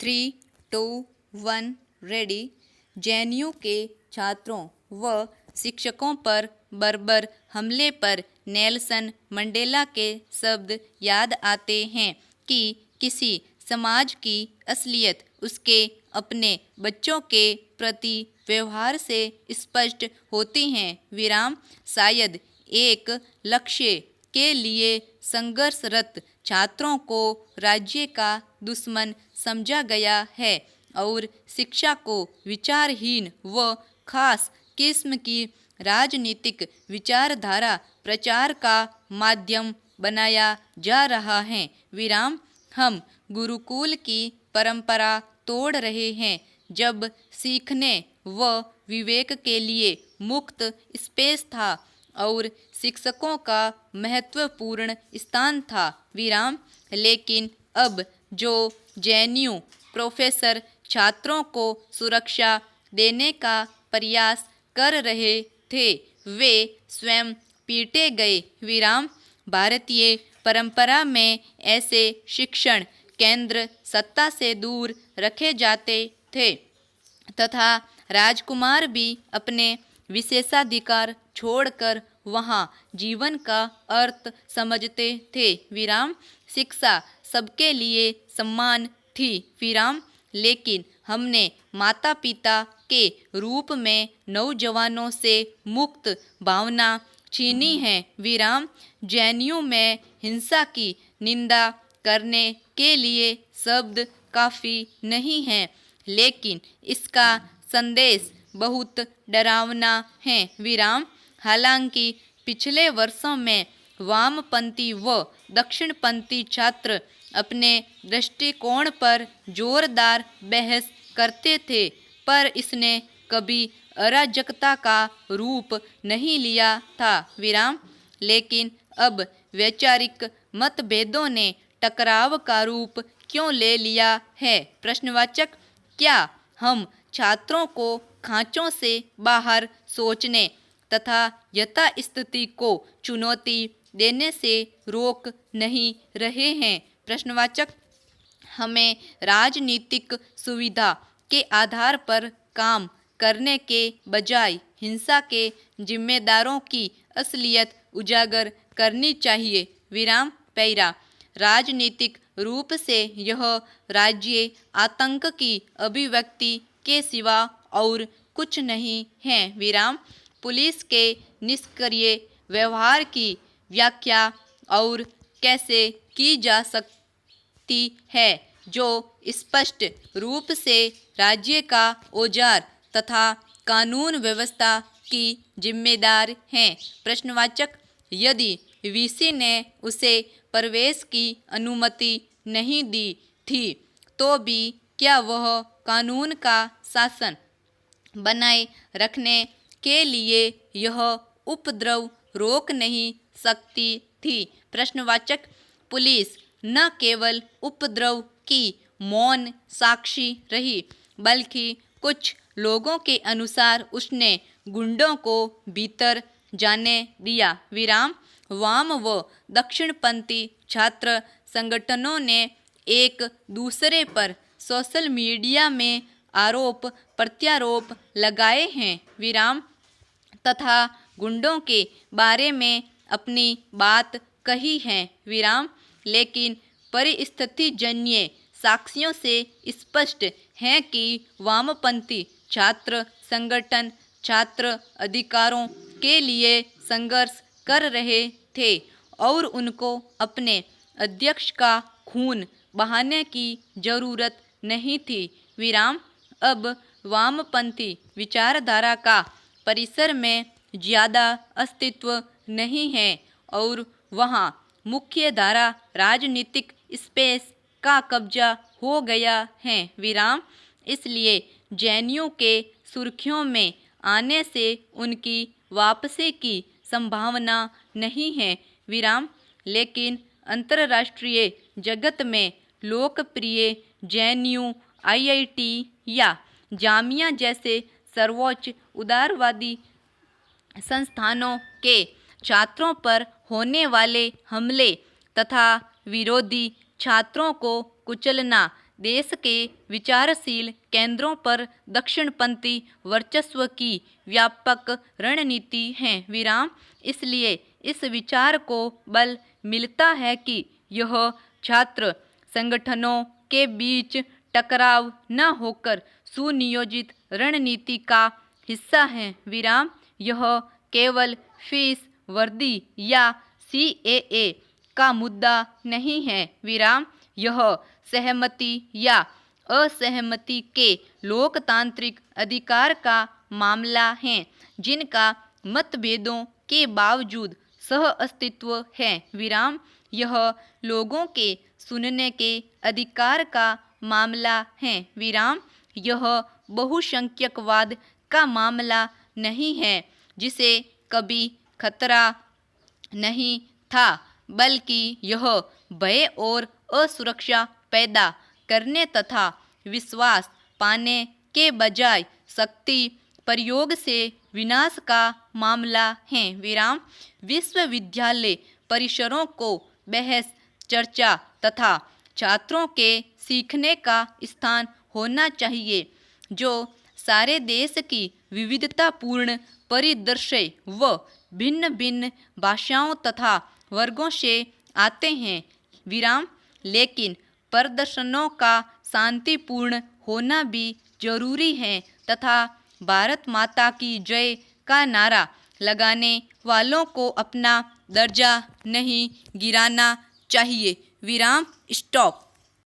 3, 2, 1 ready. JNU के छात्रों व शिक्षकों पर बर्बर हमले पर नेल्सन मंडेला के शब्द याद आते हैं कि किसी समाज की असलियत उसके अपने बच्चों के प्रति व्यवहार से स्पष्ट होती हैं। विराम। शायद एक लक्ष्य के लिए संघर्षरत छात्रों को राज्य का दुश्मन समझा गया है और शिक्षा को विचारहीन व खास किस्म की राजनीतिक विचारधारा प्रचार का माध्यम बनाया जा रहा है। विराम। हम गुरुकुल की परंपरा तोड़ रहे हैं जब सीखने व विवेक के लिए मुक्त स्पेस था और शिक्षकों का महत्वपूर्ण स्थान था। विराम। लेकिन अब जो जेएनयू प्रोफेसर छात्रों को सुरक्षा देने का प्रयास कर रहे थे वे स्वयं पीटे गए। विराम। भारतीय परंपरा में ऐसे शिक्षण केंद्र सत्ता से दूर रखे जाते थे तथा राजकुमार भी अपने विशेषाधिकार छोड़कर वहाँ जीवन का अर्थ समझते थे। विराम। शिक्षा सबके लिए सम्मान थी। विराम। लेकिन हमने माता पिता के रूप में नौजवानों से मुक्त भावना छीनी है। विराम। जेएनयू में हिंसा की निंदा करने के लिए शब्द काफ़ी नहीं है लेकिन इसका संदेश बहुत डरावना है। विराम। हालांकि पिछले वर्षों में वामपंथी व दक्षिणपंथी छात्र अपने दृष्टिकोण पर जोरदार बहस करते थे पर इसने कभी अराजकता का रूप नहीं लिया था। विराम। लेकिन अब वैचारिक मतभेदों ने टकराव का रूप क्यों ले लिया है? प्रश्नवाचक। क्या हम छात्रों को खांचों से बाहर सोचने तथा यथास्थिति को चुनौती देने से रोक नहीं रहे हैं? प्रश्नवाचक। हमें राजनीतिक सुविधा के आधार पर काम करने के बजाय हिंसा के जिम्मेदारों की असलियत उजागर करनी चाहिए। विराम। पैरा। राजनीतिक रूप से यह राज्य आतंक की अभिव्यक्ति के सिवा और कुछ नहीं है। विराम। पुलिस के निष्क्रिय व्यवहार की व्याख्या और कैसे की जा सकती है जो स्पष्ट रूप से राज्य का औजार तथा कानून व्यवस्था की जिम्मेदार हैं? प्रश्नवाचक। यदि वीसी ने उसे प्रवेश की अनुमति नहीं दी थी तो भी क्या वह कानून का शासन बनाए रखने के लिए यह उपद्रव रोक नहीं सकती थी? प्रश्नवाचक। पुलिस न केवल उपद्रव की मौन साक्षी रही बल्कि कुछ लोगों के अनुसार उसने गुंडों को भीतर जाने दिया। विराम। वाम व दक्षिणपंथी छात्र संगठनों ने एक दूसरे पर सोशल मीडिया में आरोप प्रत्यारोप लगाए हैं। विराम। तथा गुंडों के बारे में अपनी बात कही है। विराम। लेकिन परिस्थितिजन्य साक्ष्यों से स्पष्ट है कि वामपंथी छात्र संगठन छात्र अधिकारों के लिए संघर्ष कर रहे थे और उनको अपने अध्यक्ष का खून बहाने की जरूरत नहीं थी। विराम। अब वामपंथी विचारधारा का परिसर में ज़्यादा अस्तित्व नहीं है और वहाँ मुख्यधारा राजनीतिक स्पेस का कब्जा हो गया है। विराम। इसलिए जेएनयू के सुर्खियों में आने से उनकी वापसी की संभावना नहीं है। विराम। लेकिन अंतर्राष्ट्रीय जगत में लोकप्रिय जेएनयू, आईआईटी या जामिया जैसे सर्वोच्च उदारवादी संस्थानों के छात्रों पर होने वाले हमले तथा विरोधी छात्रों को कुचलना देश के विचारशील केंद्रों पर दक्षिणपंथी वर्चस्व की व्यापक रणनीति है विराम। इसलिए इस विचार को बल मिलता है कि यह छात्र संगठनों के बीच टकराव न होकर सुनियोजित रणनीति का हिस्सा है विराम। यह केवल फीस वर्दी या CAA का मुद्दा नहीं है विराम। यह सहमति या असहमति के लोकतांत्रिक अधिकार का मामला है जिनका मतभेदों के बावजूद सह अस्तित्व है विराम। यह लोगों के सुनने के अधिकार का मामला है विराम। यह बहुसंख्यकवाद का मामला नहीं है जिसे कभी खतरा नहीं था, बल्कि यह भय और असुरक्षा पैदा करने तथा विश्वास पाने के बजाय शक्ति प्रयोग से विनाश का मामला है विराम। विश्वविद्यालय परिसरों को बहस चर्चा तथा छात्रों के सीखने का स्थान होना चाहिए जो सारे देश की विविधतापूर्ण परिदृश्य व भिन्न भिन्न भाषाओं तथा वर्गों से आते हैं विराम। लेकिन प्रदर्शनों का शांतिपूर्ण होना भी जरूरी है तथा भारत माता की जय का नारा लगाने वालों को अपना दर्जा नहीं गिराना चाहिए विराम। स्टॉप।